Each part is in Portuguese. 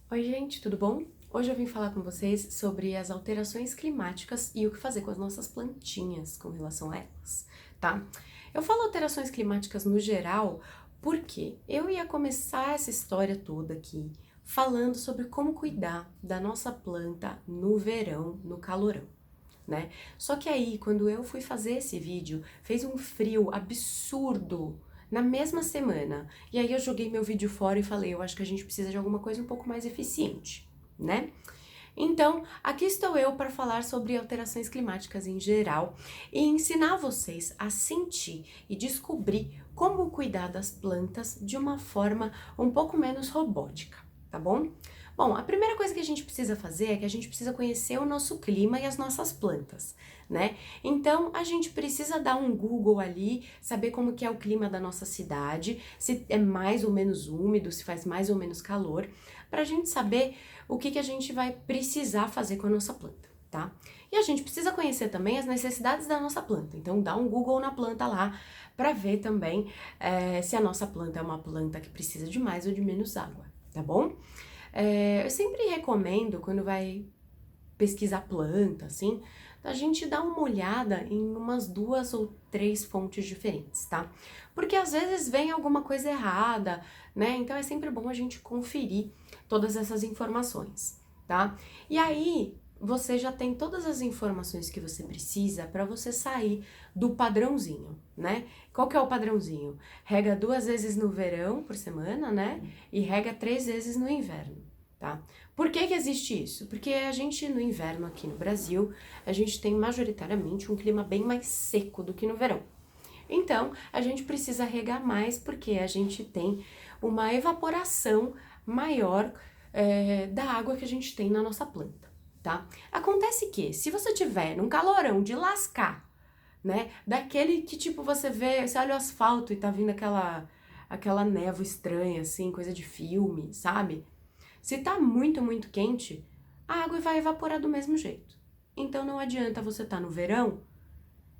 Oi, gente, tudo bom? Hoje eu vim falar com vocês sobre as alterações climáticas e o que fazer com as nossas plantinhas com relação a elas, tá? Eu falo alterações climáticas no geral porque eu ia começar essa história toda aqui falando sobre como cuidar da nossa planta no verão, no calorão, né? Só que aí, quando eu fui fazer esse vídeo, fez um frio absurdo na mesma semana. E aí eu joguei meu vídeo fora e falei, eu acho que a gente precisa de alguma coisa um pouco mais eficiente, né? Então, aqui estou eu para falar sobre alterações climáticas em geral e ensinar vocês a sentir e descobrir como cuidar das plantas de uma forma um pouco menos robótica, tá bom? Bom, a primeira coisa que a gente precisa fazer é que a gente precisa conhecer o nosso clima e as nossas plantas, né? Então, a gente precisa dar um Google ali, saber como que é o clima da nossa cidade, se é mais ou menos úmido, se faz mais ou menos calor, para a gente saber o que a gente vai precisar fazer com a nossa planta, tá? E a gente precisa conhecer também as necessidades da nossa planta, então dá um Google na planta lá para ver também se a nossa planta é uma planta que precisa de mais ou de menos água, tá bom? Eu sempre recomendo, quando vai pesquisar planta, assim, a gente dar uma olhada em umas 2 ou 3 fontes diferentes, tá? Porque às vezes vem alguma coisa errada, né? Então é sempre bom a gente conferir todas essas informações, tá? E aí você já tem todas as informações que você precisa para você sair do padrãozinho, né? Qual que é o padrãozinho? Rega 2 vezes no verão por semana, né? E rega 3 vezes no inverno, tá? Por que que existe isso? Porque a gente no inverno aqui no Brasil, a gente tem majoritariamente um clima bem mais seco do que no verão. Então, a gente precisa regar mais porque a gente tem uma evaporação maior da água que a gente tem na nossa planta, tá? Acontece que, se você tiver num calorão de lascar, né, daquele que tipo você vê, você olha o asfalto e tá vindo aquela névoa estranha, assim, coisa de filme, sabe? Se tá muito, muito quente, a água vai evaporar do mesmo jeito. Então não adianta você estar no verão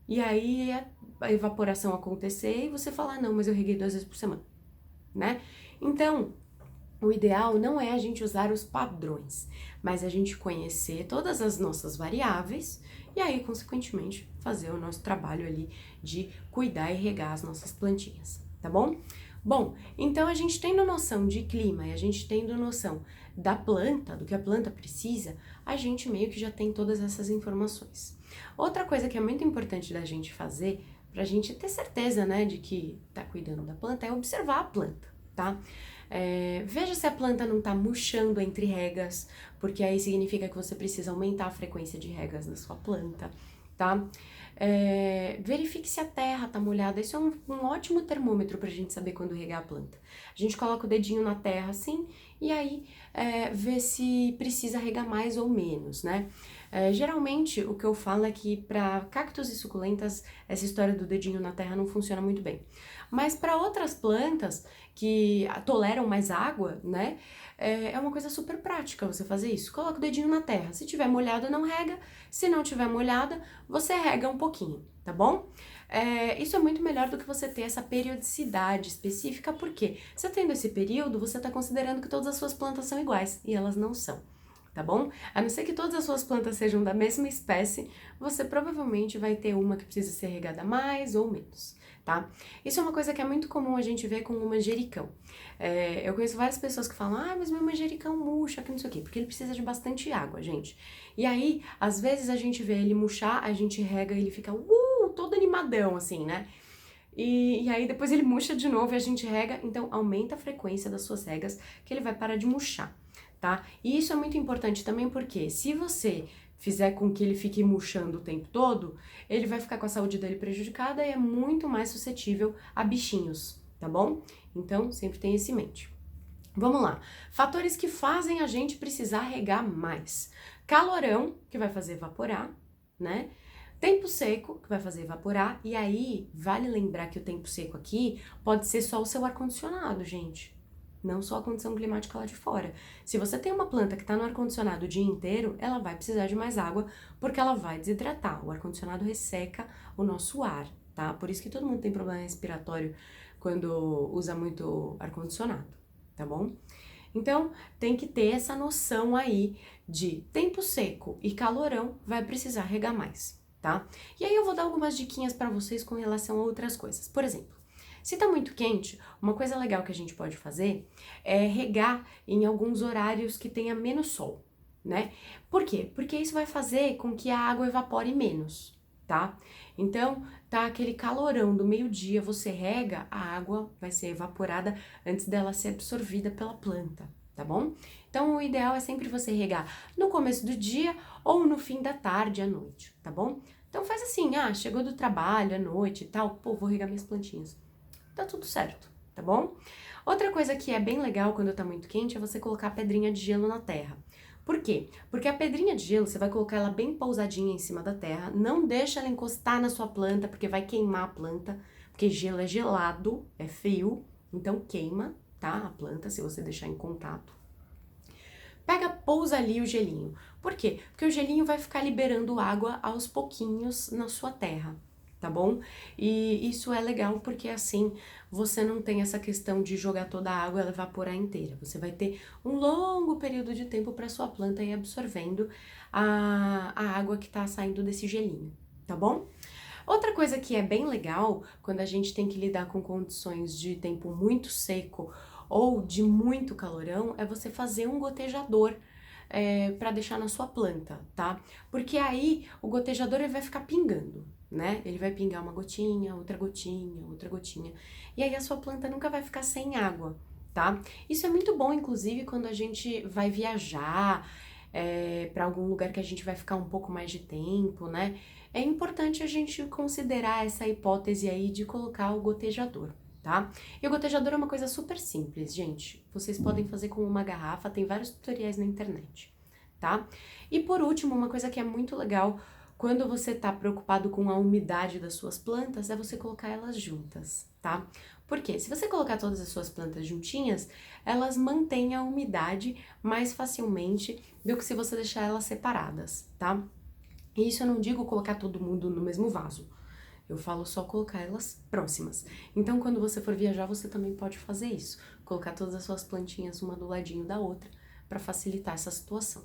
e aí a evaporação acontecer e você falar, não, mas eu reguei 2 vezes por semana, né? Então, o ideal não é a gente usar os padrões, mas a gente conhecer todas as nossas variáveis e aí, consequentemente, fazer o nosso trabalho ali de cuidar e regar as nossas plantinhas, tá bom? Bom, então a gente tendo noção de clima e a gente tendo noção da planta, do que a planta precisa, a gente meio que já tem todas essas informações. Outra coisa que é muito importante da gente fazer, pra gente ter certeza, né, de que tá cuidando da planta, é observar a planta, tá? Veja se a planta não tá murchando entre regas, porque aí significa que você precisa aumentar a frequência de regas na sua planta, tá? Verifique se a terra tá molhada, isso é um ótimo termômetro pra gente saber quando regar a planta. A gente coloca o dedinho na terra assim, e aí vê se precisa regar mais ou menos, né? Geralmente o que eu falo é que para cactos e suculentas essa história do dedinho na terra não funciona muito bem. Mas para outras plantas que toleram mais água, né? É uma coisa super prática você fazer isso. Coloca o dedinho na terra. Se tiver molhado, não rega. Se não tiver molhada, você rega um pouquinho, tá bom? Isso é muito melhor do que você ter essa periodicidade específica, porque você tendo esse período, você está considerando que todas as suas plantas são iguais e elas não são, tá bom? A não ser que todas as suas plantas sejam da mesma espécie, você provavelmente vai ter uma que precisa ser regada mais ou menos, tá? Isso é uma coisa que é muito comum a gente ver com o manjericão. Eu conheço várias pessoas que falam, mas meu manjericão murcha, que não sei o quê, porque ele precisa de bastante água, gente. E aí, às vezes a gente vê ele murchar, a gente rega e ele fica, todo animadão, assim, né? E aí depois ele murcha de novo e a gente rega, então aumenta a frequência das suas regas, que ele vai parar de murchar, tá? E isso é muito importante também porque se você fizer com que ele fique murchando o tempo todo, ele vai ficar com a saúde dele prejudicada e é muito mais suscetível a bichinhos, tá bom? Então sempre tenha isso em mente. Vamos lá. Fatores que fazem a gente precisar regar mais. Calorão, que vai fazer evaporar, né? Tempo seco, que vai fazer evaporar. E aí, vale lembrar que o tempo seco aqui pode ser só o seu ar-condicionado, gente. Não só a condição climática lá de fora. Se você tem uma planta que está no ar-condicionado o dia inteiro, ela vai precisar de mais água porque ela vai desidratar. O ar-condicionado resseca o nosso ar, tá? Por isso que todo mundo tem problema respiratório quando usa muito ar-condicionado, tá bom? Então, tem que ter essa noção aí de tempo seco e calorão, vai precisar regar mais, tá? E aí eu vou dar algumas diquinhas para vocês com relação a outras coisas. Por exemplo, se tá muito quente, uma coisa legal que a gente pode fazer é regar em alguns horários que tenha menos sol, né? Por quê? Porque isso vai fazer com que a água evapore menos, tá? Então, tá aquele calorão do meio-dia, você rega, a água vai ser evaporada antes dela ser absorvida pela planta, tá bom? Então, o ideal é sempre você regar no começo do dia ou no fim da tarde à noite, tá bom? Então, faz assim, chegou do trabalho à noite e tal, pô, vou regar minhas plantinhas. Tá tudo certo, tá bom? Outra coisa que é bem legal quando tá muito quente é você colocar pedrinha de gelo na terra. Por quê? Porque a pedrinha de gelo, você vai colocar ela bem pousadinha em cima da terra, não deixa ela encostar na sua planta, porque vai queimar a planta, porque gelo é gelado, é frio, então queima, tá? A planta, se você deixar em contato. Pega, pousa ali o gelinho. Por quê? Porque o gelinho vai ficar liberando água aos pouquinhos na sua terra, tá bom? E isso é legal porque assim você não tem essa questão de jogar toda a água e ela evaporar inteira. Você vai ter um longo período de tempo para sua planta ir absorvendo a água que tá saindo desse gelinho, tá bom? Outra coisa que é bem legal quando a gente tem que lidar com condições de tempo muito seco ou de muito calorão é você fazer um gotejador para deixar na sua planta, tá? Porque aí o gotejador ele vai ficar pingando, né? Ele vai pingar uma gotinha, outra gotinha, outra gotinha. E aí a sua planta nunca vai ficar sem água, tá? Isso é muito bom, inclusive, quando a gente vai viajar para algum lugar que a gente vai ficar um pouco mais de tempo, né? É importante a gente considerar essa hipótese aí de colocar o gotejador, tá? E o gotejador é uma coisa super simples, gente. Vocês podem fazer com uma garrafa, tem vários tutoriais na internet, tá? E por último, uma coisa que é muito legal quando você tá preocupado com a umidade das suas plantas é você colocar elas juntas, tá? Porque se você colocar todas as suas plantas juntinhas, elas mantêm a umidade mais facilmente do que se você deixar elas separadas, tá? E isso eu não digo colocar todo mundo no mesmo vaso. Eu falo só colocar elas próximas. Então, quando você for viajar, você também pode fazer isso. Colocar todas as suas plantinhas uma do ladinho da outra para facilitar essa situação.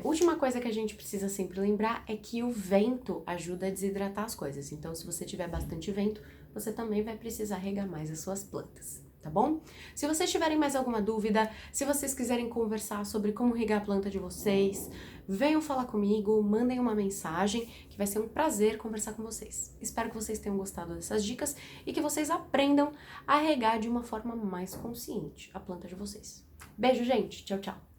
Última coisa que a gente precisa sempre lembrar é que o vento ajuda a desidratar as coisas. Então, se você tiver bastante vento, você também vai precisar regar mais as suas plantas, tá bom? Se vocês tiverem mais alguma dúvida, se vocês quiserem conversar sobre como regar a planta de vocês, venham falar comigo, mandem uma mensagem, que vai ser um prazer conversar com vocês. Espero que vocês tenham gostado dessas dicas e que vocês aprendam a regar de uma forma mais consciente a planta de vocês. Beijo, gente! Tchau, tchau!